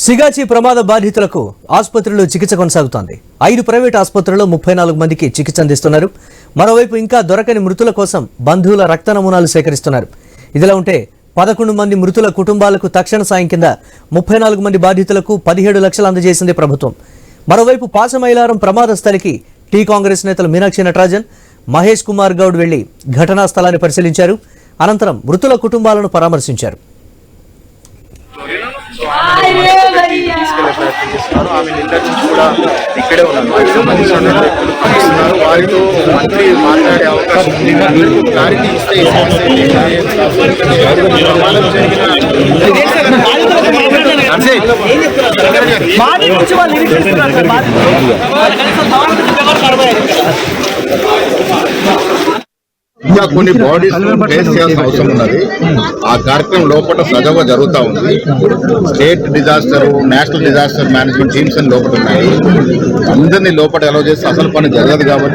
సిగాచి ప్రమాద బాధితులకు ఆసుపత్రిలో చికిత్స కొనసాగుతోంది. 5 ప్రైవేట్ ఆసుపత్రుల్లో 34 మందికి చికిత్స అందిస్తున్నారు. మరోవైపు ఇంకా దొరకని మృతుల కోసం బంధువుల రక్త నమూనాలు సేకరిస్తున్నారు. ఇదిలా ఉంటే 11 మంది మృతుల కుటుంబాలకు తక్షణ సాయం కింద 34 మంది బాధితులకు 17 లక్షలు అందజేసింది ప్రభుత్వం. మరోవైపు పాసమైలారం ప్రమాద స్థలికి టీ కాంగ్రెస్ నేతలు మీనాక్షి నటరాజన్, మహేష్ కుమార్ గౌడ్ వెళ్లి ఘటనా స్థలాన్ని పరిశీలించారు. అనంతరం మృతుల కుటుంబాలను పరామర్శించారు. తీసుకెళ్లే ప్రయత్నం చేస్తున్నారు. ఆమె నిన్న నుంచి కూడా ఇక్కడే ఉన్నారు. వారికి సంబంధించిన వ్యక్తులు పనిస్తున్నారు. వారితో మంత్రి మాట్లాడే అవకాశం ఉంది. క్లారిటీ ఇస్తే ఇంకా కొన్ని బాడీస్ ప్లేస్ చేయాల్సిన అవసరం ఉన్నది. ఆ కార్యక్రమం లోపల సజావుగా జరుగుతూ ఉంది. State disaster, national disaster management teams అని లోపల ఉన్నాయి. అందరినీ లోపల అలౌ చేస్తే అసలు పని జరగదు కాబట్టి